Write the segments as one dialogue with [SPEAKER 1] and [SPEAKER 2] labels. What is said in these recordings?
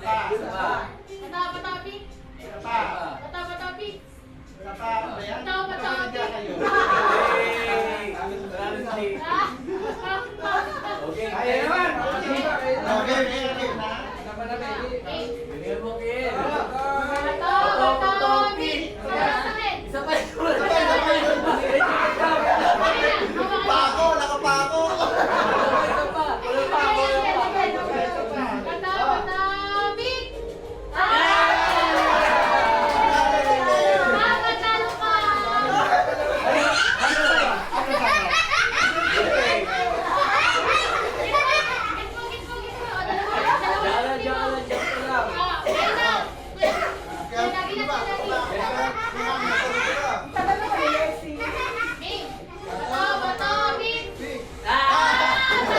[SPEAKER 1] Bata-bata-pik. Bata-bata-pik. Bata-bata-pik.
[SPEAKER 2] Okay.
[SPEAKER 3] Kaya naman. Okay.
[SPEAKER 2] Binigyan mo, Ken.
[SPEAKER 1] Bata-bata-pik. Sakit.
[SPEAKER 2] Isa pa.
[SPEAKER 3] Pako, nakapako.
[SPEAKER 2] Isa pa. Wala pa ako.
[SPEAKER 1] Bata-bata-pik.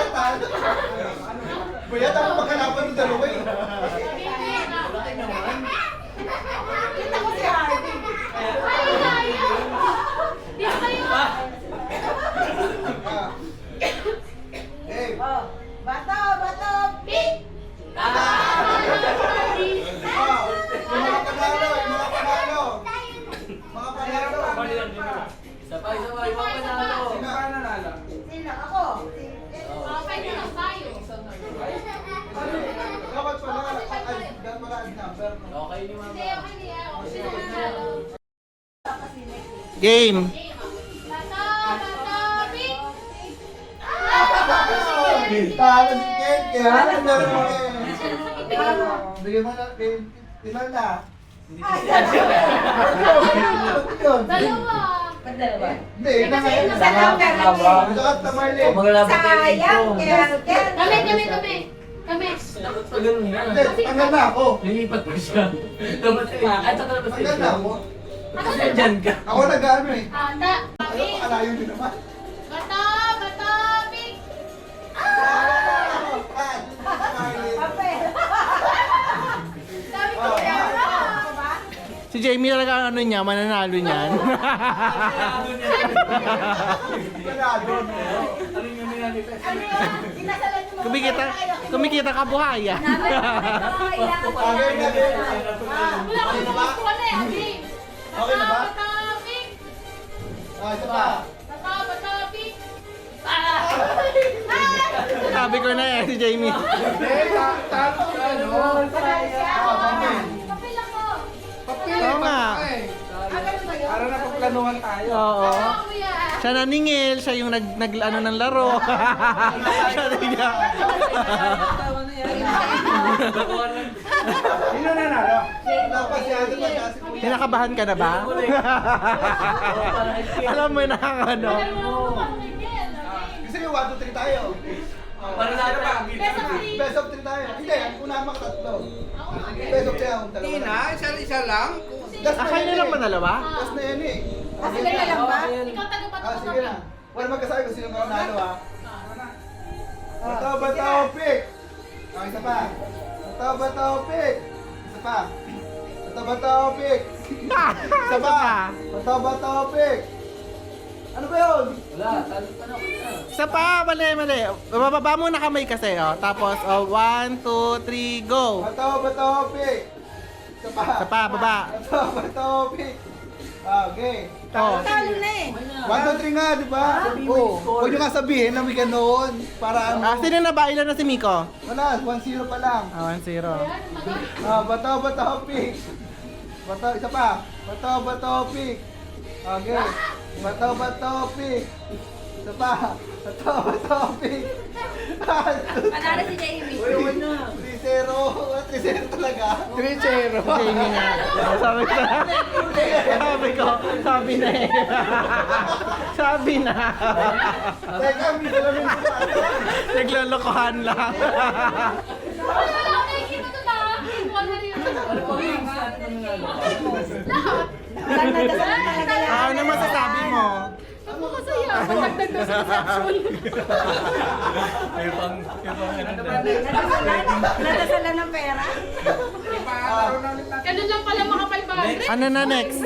[SPEAKER 1] Talo ka.
[SPEAKER 3] Kuya, tayo magkalaban ng dalawa eh.
[SPEAKER 4] Kita ko si Harvey.
[SPEAKER 3] Hey,
[SPEAKER 4] Bato, bato.
[SPEAKER 3] mga panalo. Mga panalo.
[SPEAKER 2] Isa pa. Iwan pa na ako.
[SPEAKER 3] Sino ka nanalo?
[SPEAKER 4] Sino? Ako.
[SPEAKER 3] Dapat pala, dapat pala ang number.
[SPEAKER 2] Okay ni Mama.
[SPEAKER 5] Game.
[SPEAKER 3] Talo si Ken, kaya nanalo mo eh. Bigyan mo na, ilan na?
[SPEAKER 1] Dalawa.
[SPEAKER 3] Hindi, yun na ngayon.
[SPEAKER 4] Sa number lang eh.
[SPEAKER 3] Ito ka, Tamarlin.
[SPEAKER 4] Sayang, Ken.
[SPEAKER 1] Kami.
[SPEAKER 2] Dapat pa ganun nga.
[SPEAKER 3] Hindi, tanggal na ako.
[SPEAKER 2] Lilipat pa siya. Dapat pa. Ay, tatalabas
[SPEAKER 3] Tanggal na ako.
[SPEAKER 2] Kasi dyan ka.
[SPEAKER 3] Ako nag-ano eh.
[SPEAKER 1] Ata.
[SPEAKER 3] Ano pa kalayo din naman?
[SPEAKER 1] Bata-bata-pik.
[SPEAKER 4] Kape.
[SPEAKER 1] Sabi ko kaya na.
[SPEAKER 5] Si Jamie talaga ano niya, mananalo niyan.
[SPEAKER 3] Ganado.
[SPEAKER 2] Ano yung minanifest?
[SPEAKER 4] Ano yan? Inasalan niyo mga
[SPEAKER 5] kumikita ka buhaya.
[SPEAKER 3] Okay na, game.
[SPEAKER 1] Wala akong gusto na eh. Okay.
[SPEAKER 3] Okay na ba?
[SPEAKER 1] Bata-bata-pik.
[SPEAKER 3] Isa pa.
[SPEAKER 1] Bata-bata-pik.
[SPEAKER 5] Sabi ko na eh, si Jamie.
[SPEAKER 3] Talo si ano?
[SPEAKER 1] Kape lang ko.
[SPEAKER 5] Oo nga.
[SPEAKER 3] Para na pagplanuhan tayo.
[SPEAKER 5] Oo.
[SPEAKER 1] Oo, kuya.
[SPEAKER 5] Siya naningil, siya yung ano ng laro. Siya niya.
[SPEAKER 3] Sino nanalo? Dapat si Ate Pagkasi po.
[SPEAKER 5] Kinakabahan ka na ba? Alam mo na ang ano.
[SPEAKER 3] Gusto niyo 1, 2, 3 tayo?
[SPEAKER 2] Para lahat pa.
[SPEAKER 3] Best of 3 tayo. Hindi, unahan mga tatlo. Best of 3 ang dalawa.
[SPEAKER 6] Hindi na, isa lang.
[SPEAKER 3] Last na
[SPEAKER 5] Akay na
[SPEAKER 3] yan
[SPEAKER 5] lang
[SPEAKER 3] eh.
[SPEAKER 5] ba dalawa?
[SPEAKER 3] Last na yan eh.
[SPEAKER 4] Kasi ganyan lang ba?
[SPEAKER 1] Ikaw taga-bato
[SPEAKER 3] Ah,
[SPEAKER 1] ko
[SPEAKER 3] sige na. Wala magkasabi kung sino manalo ah. Bato, pick. Ah, isa pa. Bato, pick. Isa pa. Bato, pick. Isa pa. Bato, pick. Ano ba yun?
[SPEAKER 2] Wala, talo pa na.
[SPEAKER 5] Isa pa, mali. Bababa muna kamay kasi, oh. Tapos, 1, 2, 3, go.
[SPEAKER 3] Bato, pick. Isa pa.
[SPEAKER 5] Isa pa, baba.
[SPEAKER 3] Bato, pick. Ah, okay.
[SPEAKER 5] Oh.
[SPEAKER 4] Talo na eh.
[SPEAKER 3] 1, 2, 3 nga, di ba? Oo. Huwag nyo nga sabihin na may ganoon. Para ano.
[SPEAKER 5] Sino na ba? Ilan na si Miko?
[SPEAKER 3] Wala, 1-0 pa lang.
[SPEAKER 5] 1-0.
[SPEAKER 3] Ah, bato, pick. Bato, isa pa. Bato, pick. Okay. Bato, pick. Isa pa. Bato, pick.
[SPEAKER 1] Panalo si Jamie.
[SPEAKER 2] Uy, na.
[SPEAKER 3] 3-0. 3-0 talaga.
[SPEAKER 5] 3-0. Jamie nga. Sabi na eh. Sabi na.
[SPEAKER 3] Teka, may salamin ko pa.
[SPEAKER 5] Naglolokohan lang.
[SPEAKER 1] Wala ako nakikita to na. Wala rin ako.
[SPEAKER 2] Ano pa yung sa atin ng nanalo?
[SPEAKER 1] Lahat.
[SPEAKER 4] Walang nadasalan talaga yan.
[SPEAKER 5] Ano masasabi mo?
[SPEAKER 1] Ako masaya. Matagdag daw sa reception.
[SPEAKER 2] May pang
[SPEAKER 4] Nadasalan ng pera.
[SPEAKER 1] Ganun lang pala mga 500.
[SPEAKER 5] Ano na next?